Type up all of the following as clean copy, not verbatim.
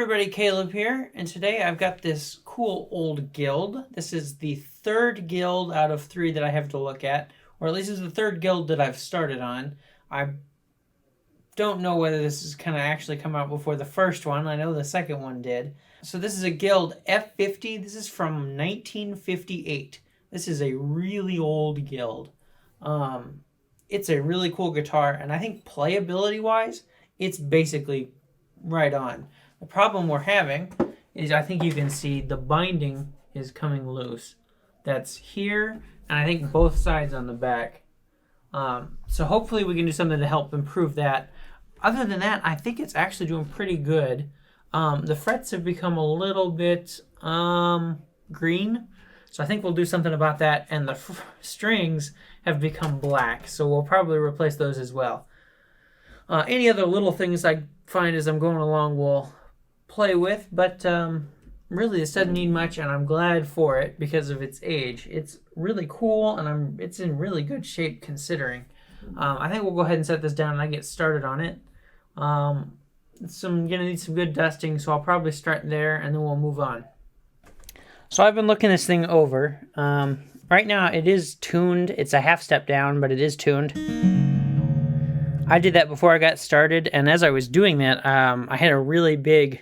everybody, Caleb here, and today I've got this cool old guild. This is the third guild out of 3 that I have to look at, or at least it's the third guild that I've started on. I don't know whether this is going to actually come out before the first one. I know the second one did. So this is a guild F50. This is from 1958. This is a really old guild. It's a really cool guitar, and I think playability-wise, it's basically right on. The problem we're having is I think you can see the binding is coming loose. That's here, and I think both sides on the back. So hopefully we can do something to help improve that. Other than that, I think it's actually doing pretty good. The frets have become a little bit green, so I think we'll do something about that. And the strings have become black, so we'll probably replace those as well. Any other little things I find as I'm going along we'll play with, but really this doesn't need much, and I'm glad for it because of its age. It's really cool, and it's in really good shape considering. I think we'll go ahead and set this down and I get started on it. I'm gonna need some good dusting, so I'll probably start there and then we'll move on. So I've been looking this thing over. Right now it is tuned. It's a half step down, but it is tuned. I did that before I got started, and as I was doing that, I had a really big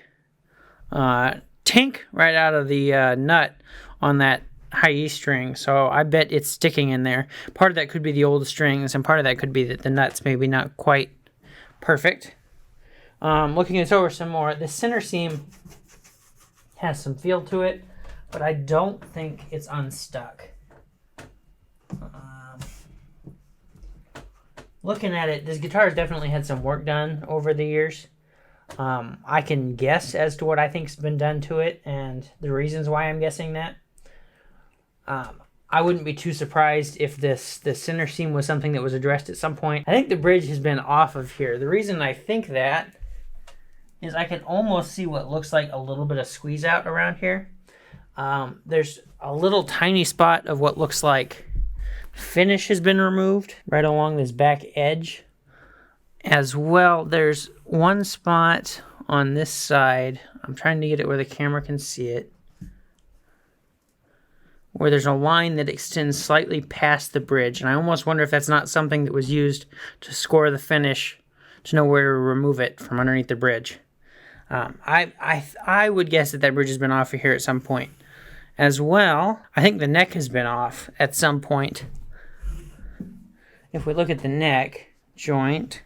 tink right out of the nut on that high E string, so I bet it's sticking in there. Part of that could be the old strings, and part of that could be that the nut's maybe not quite perfect. Looking this over some more, the center seam has some feel to it, but I don't think it's unstuck. Looking at it, this guitar has definitely had some work done over the years. I can guess as to what I think's been done to it and the reasons why I'm guessing that. I wouldn't be too surprised if the center seam was something that was addressed at some point. I think the bridge has been off of here. The reason I think that is I can almost see what looks like a little bit of squeeze out around here. There's a little tiny spot of what looks like finish has been removed right along this back edge. As well, there's one spot on this side. I'm trying to get it where the camera can see it, where there's a line that extends slightly past the bridge, and I almost wonder if that's not something that was used to score the finish to know where to remove it from underneath the bridge. I would guess that bridge has been off of here at some point. As well, I think the neck has been off at some point. If we look at the neck joint,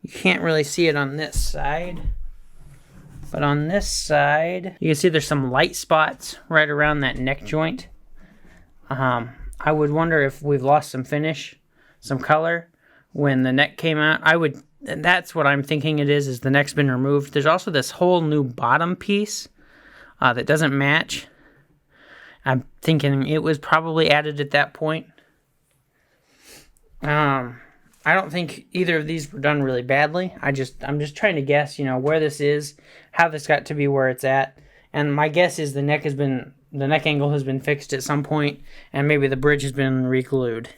you can't really see it on this side, but on this side, you can see there's some light spots right around that neck joint. I would wonder if we've lost some finish, some color when the neck came out. That's what I'm thinking it is the neck's been removed. There's also this whole new bottom piece that doesn't match. I'm thinking it was probably added at that point. I don't think either of these were done really badly. I'm just trying to guess, where this is, how this got to be where it's at. And my guess is the neck angle has been fixed at some point, and maybe the bridge has been re-glued.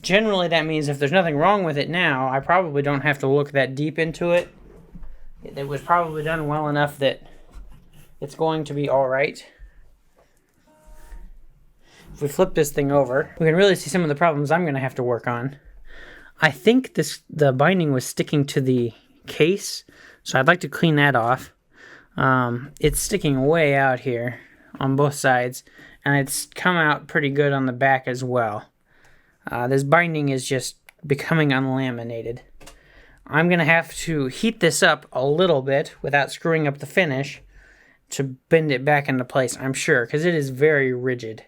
Generally, that means if there's nothing wrong with it now, I probably don't have to look that deep into it. It was probably done well enough that it's going to be all right. If we flip this thing over, we can really see some of the problems I'm going to have to work on. I think the binding was sticking to the case, so I'd like to clean that off. It's sticking way out here on both sides, and it's come out pretty good on the back as well. This binding is just becoming unlaminated. I'm going to have to heat this up a little bit without screwing up the finish to bend it back into place, I'm sure, because it is very rigid.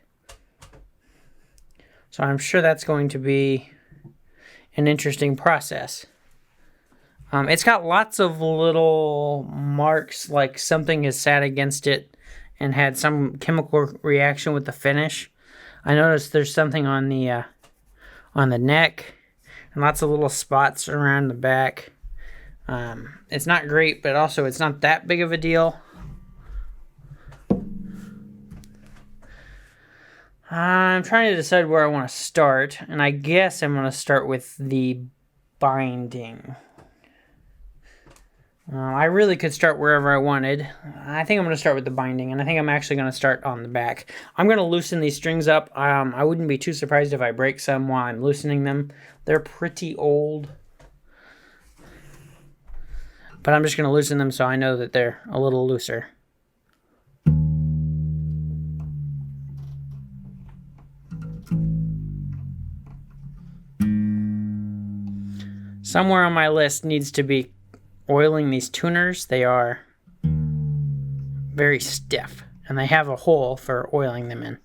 So I'm sure that's going to be an interesting process. It's got lots of little marks, like something has sat against it and had some chemical reaction with the finish. I noticed there's something on the neck and lots of little spots around the back. It's not great, but also it's not that big of a deal. I'm trying to decide where I want to start, and I guess I'm going to start with the binding. I really could start wherever I wanted. I think I'm going to start with the binding, and I think I'm actually going to start on the back. I'm going to loosen these strings up. I wouldn't be too surprised if I break some while I'm loosening them. They're pretty old. But I'm just going to loosen them so I know that they're a little looser. Somewhere on my list needs to be oiling these tuners. They are very stiff, and they have a hole for oiling them in.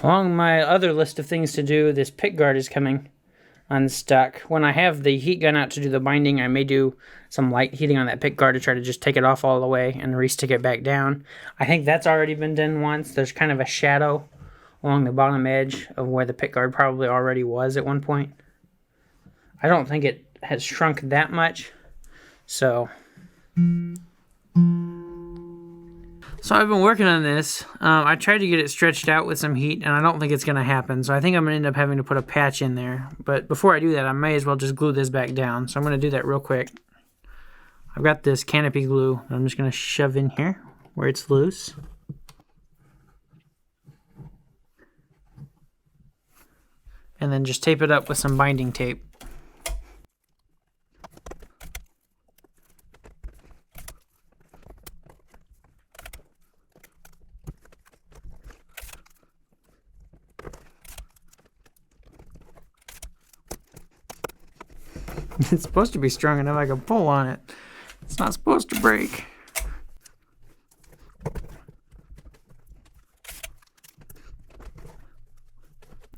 Along my other list of things to do, this pickguard is coming unstuck. When I have the heat gun out to do the binding, I may do some light heating on that pickguard to try to just take it off all the way and re-stick it back down. I think that's already been done once. There's kind of a shadow along the bottom edge of where the pickguard probably already was at one point. I don't think it has shrunk that much, so I've been working on this. I tried to get it stretched out with some heat, and I don't think it's going to happen. So I think I'm going to end up having to put a patch in there. But before I do that, I may as well just glue this back down. So I'm going to do that real quick. I've got this canopy glue that I'm just going to shove in here where it's loose. And then just tape it up with some binding tape. It's supposed to be strong enough I can pull on it. It's not supposed to break.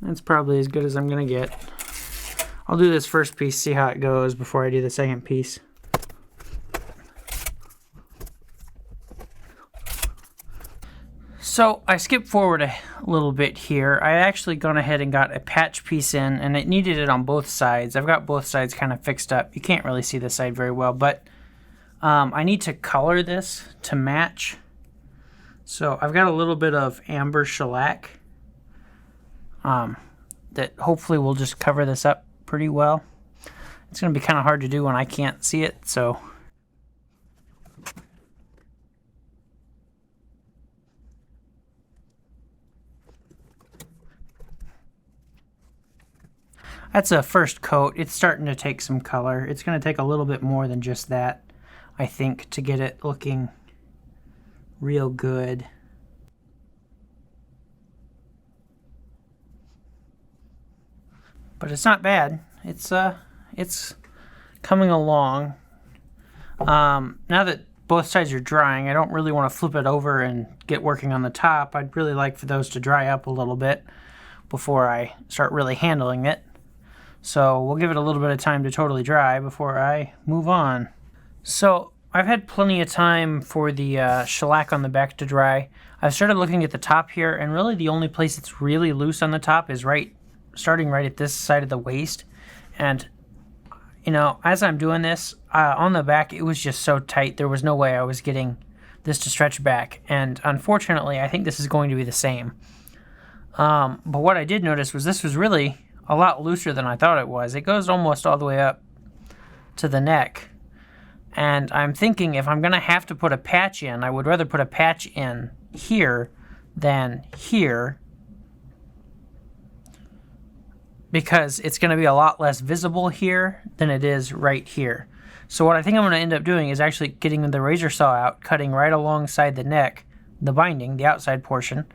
That's probably as good as I'm gonna get. I'll do this first piece, see how it goes before I do the second piece. So I skipped forward a little bit here. I actually gone ahead and got a patch piece in, and it needed it on both sides. I've got both sides kind of fixed up. You can't really see this side very well, but I need to color this to match. So I've got a little bit of amber shellac that hopefully will just cover this up pretty well. It's going to be kind of hard to do when I can't see it, so that's a first coat. It's starting to take some color. It's going to take a little bit more than just that, I think, to get it looking real good. But it's not bad. It's coming along. Now that both sides are drying, I don't really want to flip it over and get working on the top. I'd really like for those to dry up a little bit before I start really handling it. So we'll give it a little bit of time to totally dry before I move on. So I've had plenty of time for the shellac on the back to dry. I've started looking at the top here, and really the only place that's really loose on the top is starting right at this side of the waist. And you know, as I'm doing this on the back, it was just so tight. There was no way I was getting this to stretch back. And unfortunately, I think this is going to be the same. But what I did notice was this was really a lot looser than I thought it was. It goes almost all the way up to the neck. And I'm thinking if I'm going to have to put a patch in, I would rather put a patch in here than here, because it's going to be a lot less visible here than it is right here. So what I think I'm going to end up doing is actually getting the razor saw out, cutting right alongside the neck, the binding, the outside portion,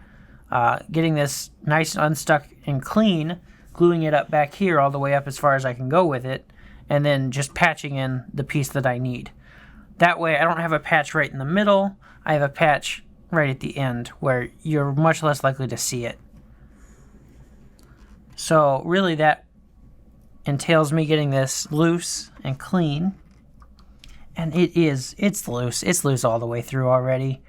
getting this nice and unstuck and clean, gluing it up back here all the way up as far as I can go with it, and then just patching in the piece that I need. That way I don't have a patch right in the middle, I have a patch right at the end where you're much less likely to see it. So really that entails me getting this loose and clean, and it's loose all the way through already.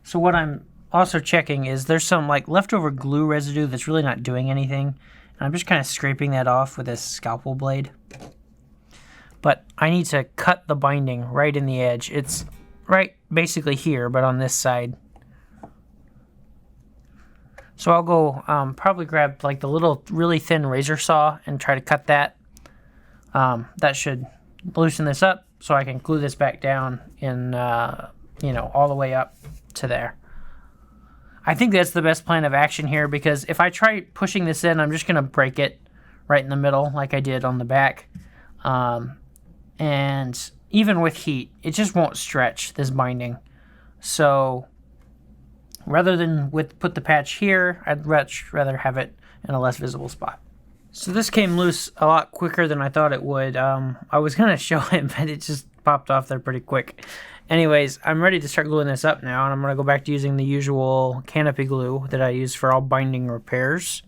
So what I'm also checking is there's some like leftover glue residue that's really not doing anything. And I'm just kind of scraping that off with this scalpel blade. but I need to cut the binding right in the edge. It's right basically here, but on this side. So I'll go probably grab like the little really thin razor saw and try to cut that. That should loosen this up so I can glue this back down in, you know, all the way up to there. I think that's the best plan of action here, because if I try pushing this in, I'm just going to break it right in the middle like I did on the back. And even with heat, it just won't stretch this binding. So rather than put the patch here, I'd much rather have it in a less visible spot. So this came loose a lot quicker than I thought it would. I was going to show it, but it just popped off there pretty quick. Anyways, I'm ready to start gluing this up now, and I'm going to go back to using the usual canopy glue that I use for all binding repairs.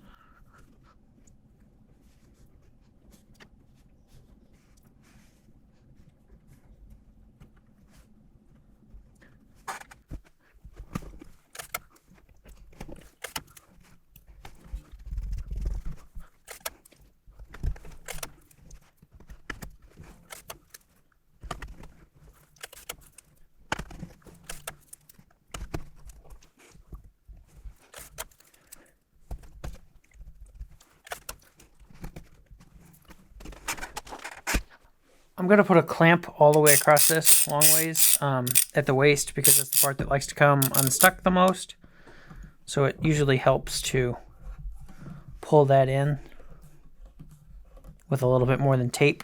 I'm going to put a clamp all the way across this long ways at the waist, because that's the part that likes to come unstuck the most. So it usually helps to pull that in with a little bit more than tape.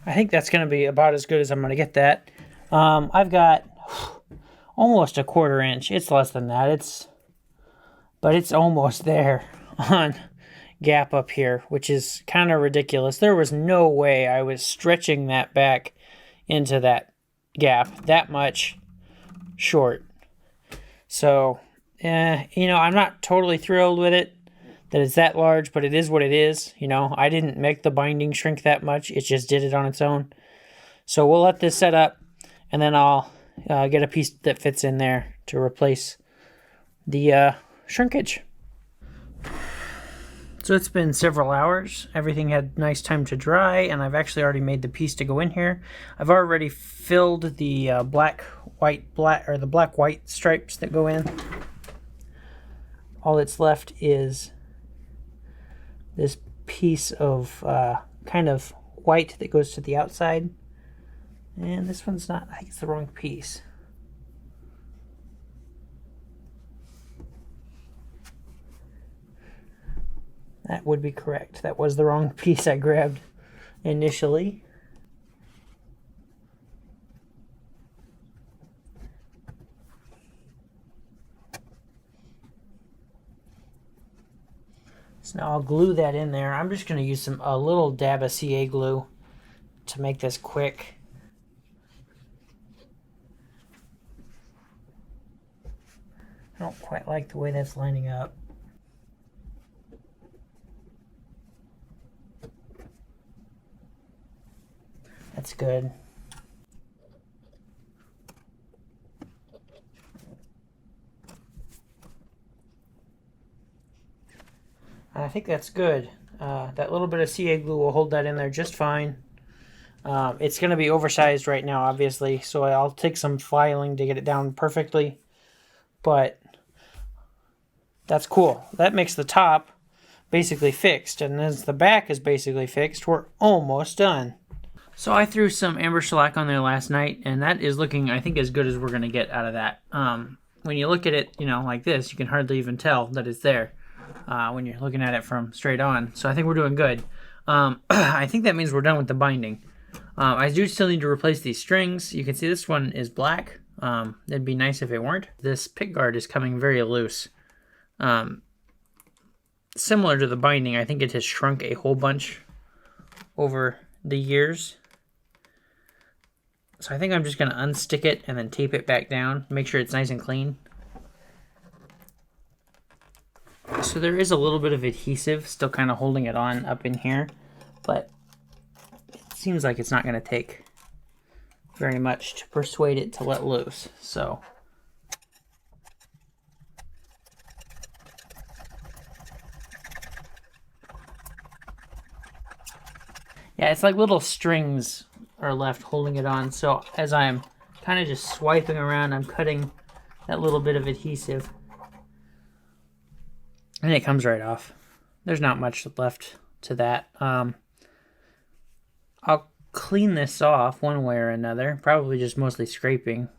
I think that's going to be about as good as I'm going to get that. I've got almost a 1/4 inch. It's less than that. But it's almost there on gap up here, which is kind of ridiculous. There was no way I was stretching that back into that gap that much short. So, you know, I'm not totally thrilled with it that it's that large, but it is what it is. You know, I didn't make the binding shrink that much. It just did it on its own. So we'll let this set up, and then I'll get a piece that fits in there to replace the shrinkage. So it's been several hours. Everything had nice time to dry, and I've actually already made the piece to go in here. I've already filled the black-white stripes that go in. All that's left is this piece of kind of white that goes to the outside. And this one's not, I think it's the wrong piece. That would be correct. That was the wrong piece I grabbed initially. So now I'll glue that in there. I'm just going to use a little dab of CA glue to make this quick. I don't quite like the way that's lining up. That's good. I think that's good. That little bit of CA glue will hold that in there just fine. It's going to be oversized right now, obviously, so I'll take some filing to get it down perfectly. But that's cool. That makes the top basically fixed, and as the back is basically fixed, we're almost done. So I threw some amber shellac on there last night, and that is looking, I think, as good as we're going to get out of that. When you look at it, you know, like this, you can hardly even tell that it's there when you're looking at it from straight on. So I think we're doing good. I think that means we're done with the binding. I do still need to replace these strings. You can see this one is black. It'd be nice if it weren't. This pickguard is coming very loose. Similar to the binding, I think it has shrunk a whole bunch over the years. So I think I'm just going to unstick it and then tape it back down. Make sure it's nice and clean. So there is a little bit of adhesive still kind of holding it on up in here, but it seems like it's not going to take very much to persuade it to let loose. So yeah, it's like little strings are left holding it on. So as I'm kind of just swiping around, I'm cutting that little bit of adhesive. And it comes right off. There's not much left to that. I'll clean this off one way or another. Probably just mostly scraping.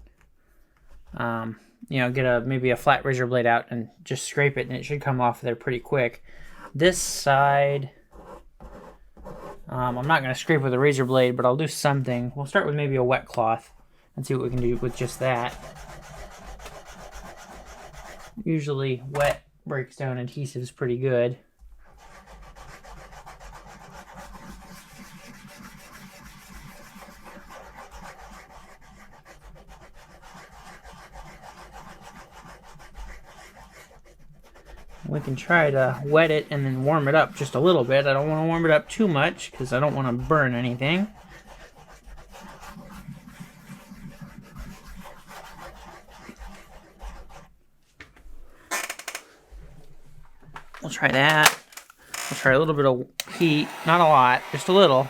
You know, get maybe a flat razor blade out and just scrape it, and it should come off there pretty quick. This side, I'm not going to scrape with a razor blade, but I'll do something. We'll start with maybe a wet cloth and see what we can do with just that. Usually wet breaks down adhesives pretty good. We can try to wet it and then warm it up just a little bit. I don't want to warm it up too much because I don't want to burn anything. We'll try that. We'll try a little bit of heat. Not a lot, just a little.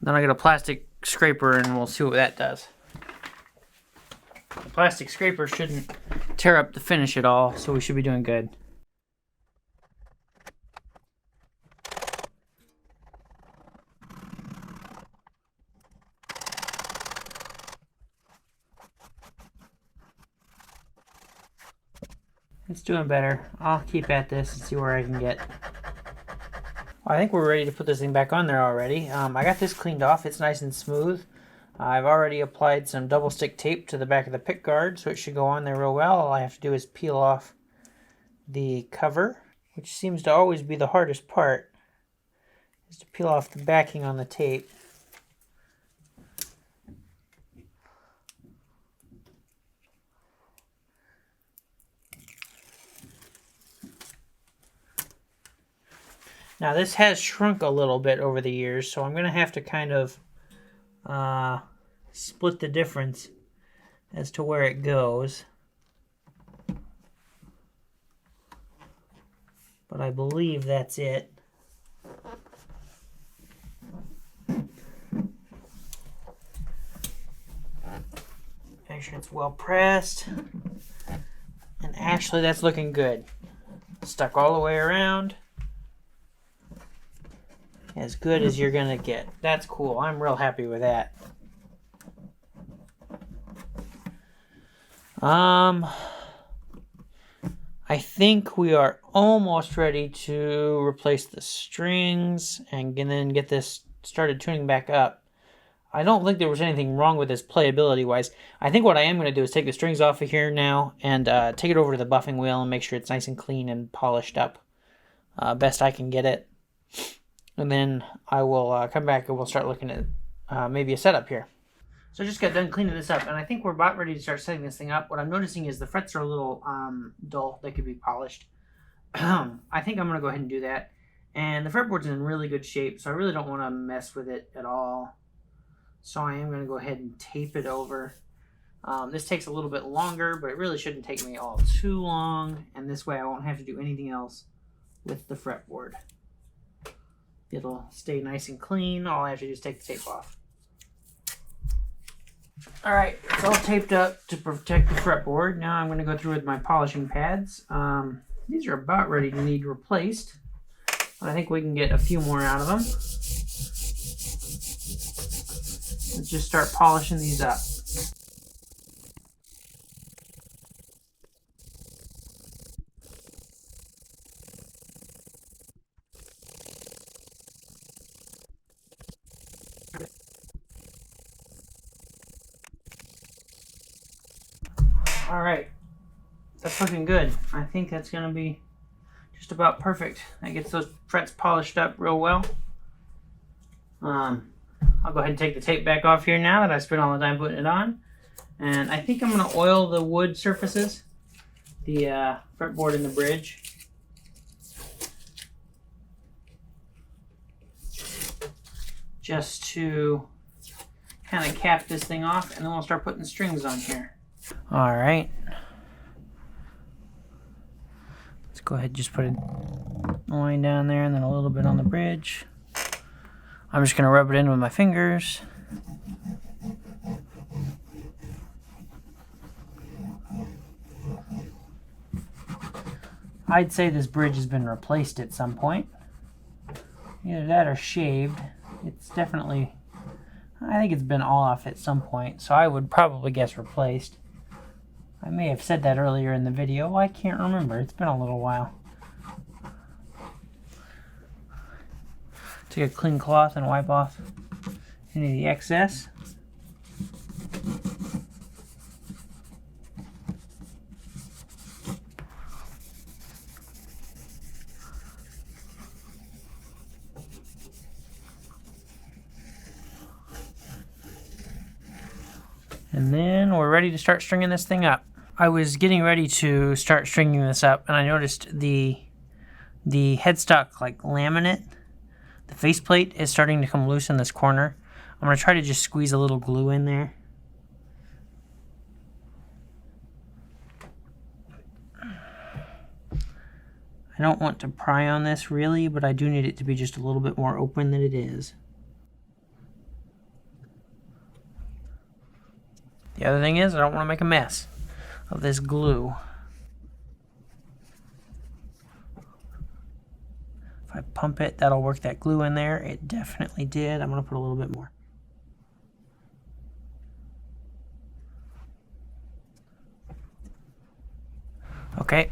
Then I get a plastic scraper and we'll see what that does. The plastic scraper shouldn't tear up the finish at all, so we should be doing good. It's doing better. I'll keep at this and see where I can get. I think we're ready to put this thing back on there already. I got this cleaned off. It's nice and smooth. I've already applied some double stick tape to the back of the pickguard, so it should go on there real well. All I have to do is peel off the cover, which seems to always be the hardest part, is to peel off the backing on the tape. Now this has shrunk a little bit over the years, so I'm going to have to kind of split the difference as to where it goes. But I believe that's it. Make sure it's well pressed. And actually that's looking good. Stuck all the way around. As good as you're gonna get. That's cool. I'm real happy with that. I think we are almost ready to replace the strings and then get this started tuning back up. I don't think there was anything wrong with this playability wise. I think what I am going to do is take the strings off of here now and take it over to the buffing wheel and make sure it's nice and clean and polished up. Best I can get it. And then I will come back and we'll start looking at maybe a setup here. So I just got done cleaning this up, and I think we're about ready to start setting this thing up. What I'm noticing is the frets are a little dull. They could be polished. I think I'm going to go ahead and do that. And the fretboard's in really good shape, so I really don't want to mess with it at all. So I am going to go ahead and tape it over. This takes a little bit longer, but it really shouldn't take me all too long. And this way I won't have to do anything else with the fretboard. It'll stay nice and clean. All I have to do is take the tape off. Alright, it's all taped up to protect the fretboard. Now I'm going to go through with my polishing pads. These are about ready to need replaced. But I think we can get a few more out of them. Let's just start polishing these up. Alright, that's looking good. I think that's going to be just about perfect. That gets those frets polished up real well. I'll go ahead and take the tape back off here now that I spent all the time putting it on. And I think I'm going to oil the wood surfaces, the fretboard and the bridge. Just to kind of cap this thing off, and then we'll start putting strings on here. All right. Let's go ahead and just put a line down there and then a little bit on the bridge. I'm just going to rub it in with my fingers. I'd say this bridge has been replaced at some point. Either that or shaved. It's definitely, I think it's been off at some point, so I would probably guess replaced. I may have said that earlier in the video. I can't remember. It's been a little while. Take a clean cloth and wipe off any of the excess. And then we're ready to start stringing this thing up. I was getting ready to start stringing this up, and I noticed the headstock like laminate, the faceplate is starting to come loose in this corner. I'm going to try to just squeeze a little glue in there. I don't want to pry on this really, but I do need it to be just a little bit more open than it is. The other thing is I don't want to make a mess of this glue. If I pump it, that'll work that glue in there. It definitely did. I'm going to put a little bit more. Okay.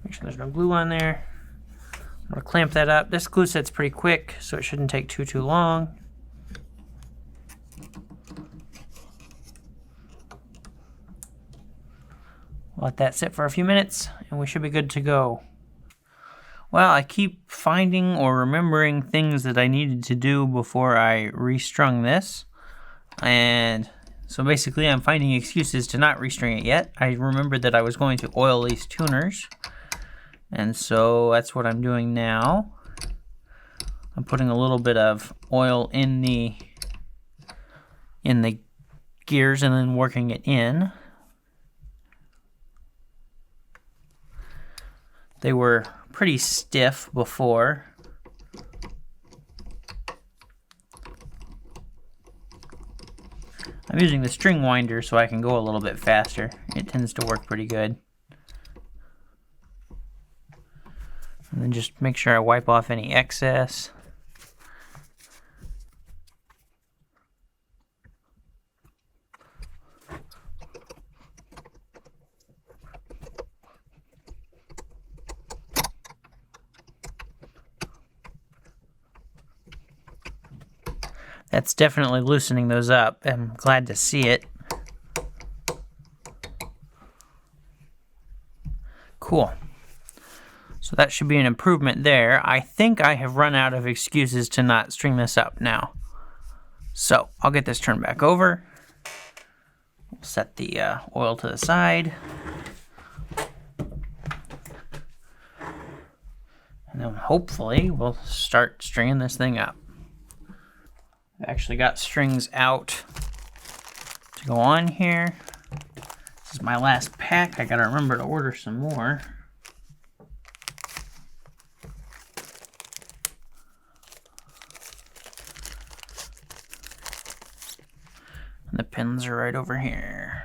Make sure there's no glue on there. I'm going to clamp that up. This glue set's pretty quick, so it shouldn't take too long. Let that sit for a few minutes, and we should be good to go. Well, I keep finding or remembering things that I needed to do before I restrung this. And so basically I'm finding excuses to not restring it yet. I remembered that I was going to oil these tuners. And so that's what I'm doing now. I'm putting a little bit of oil in the gears and then working it in. They were pretty stiff before. I'm using the string winder so I can go a little bit faster. It tends to work pretty good. And then just make sure I wipe off any excess. That's definitely loosening those up. I'm glad to see it. Cool. So that should be an improvement there. I think I have run out of excuses to not string this up now. So I'll get this turned back over. We'll set the oil to the side. And then hopefully we'll start stringing this thing up. I've actually got strings out to go on here. This is my last pack. I gotta remember to order some more. And the pins are right over here.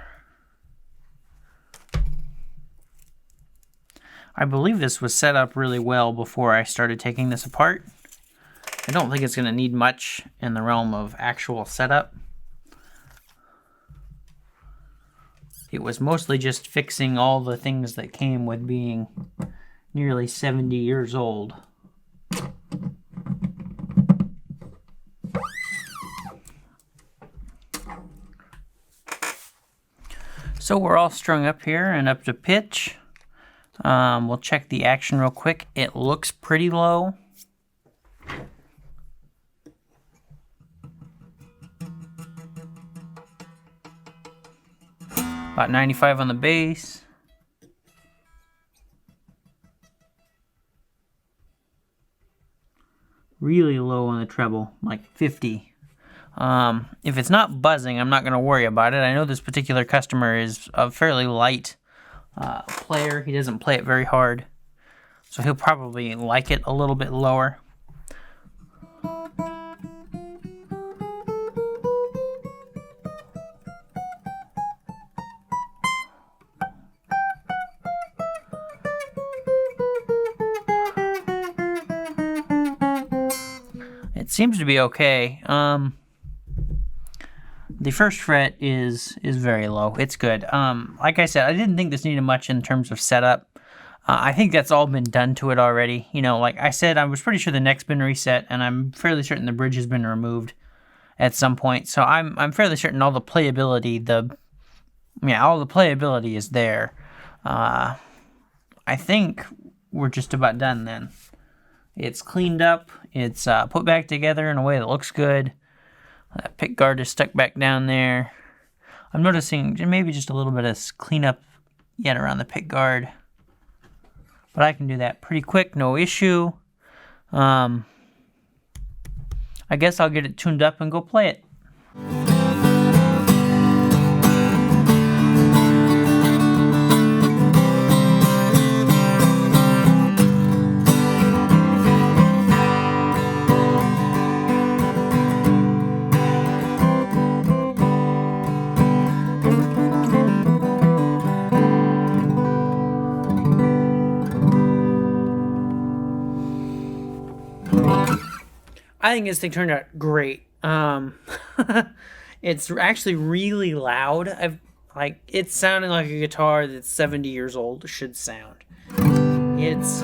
I believe this was set up really well before I started taking this apart. I don't think it's going to need much in the realm of actual setup. It was mostly just fixing all the things that came with being nearly 70 years old. So we're all strung up here and up to pitch. We'll check the action real quick. It looks pretty low. About 95 on the bass. Really low on the treble, like 50. If it's not buzzing, I'm not going to worry about it. I know this particular customer is a fairly light player. He doesn't play it very hard, so he'll probably like it a little bit lower. It seems to be okay. The first fret is very low. It's good. Like I said, I didn't think this needed much in terms of setup. I think that's all been done to it already. You know, like I said, I was pretty sure the neck's been reset, and I'm fairly certain the bridge has been removed at some point. So I'm fairly certain all the playability, all the playability is there. I think we're just about done then. It's cleaned up. It's put back together in a way that looks good. That pick guard is stuck back down there. I'm noticing maybe just a little bit of cleanup yet around the pick guard, but I can do that pretty quick, no issue. I guess I'll get it tuned up and go play it. I think this thing turned out great. It's actually really loud. It's sounding like a guitar that's 70 years old should sound. It's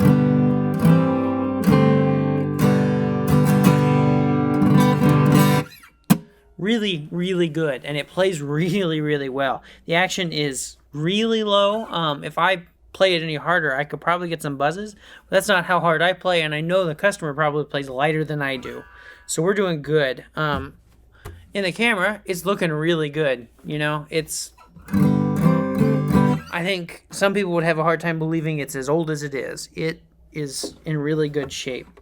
really, really good, and it plays really, really well. The action is really low. If I play it any harder, I could probably get some buzzes, but that's not how hard I play, and I know the customer probably plays lighter than I do. So we're doing good. In the camera, it's looking really good. You know, I think some people would have a hard time believing it's as old as it is. It is in really good shape.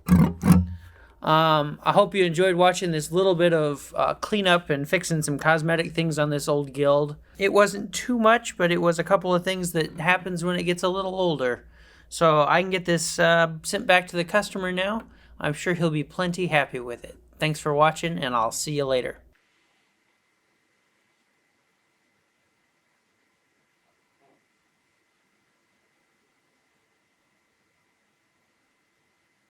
I hope you enjoyed watching this little bit of cleanup and fixing some cosmetic things on this old guild. It wasn't too much, but it was a couple of things that happens when it gets a little older. So I can get this sent back to the customer now. I'm sure he'll be plenty happy with it. Thanks for watching, and I'll see you later.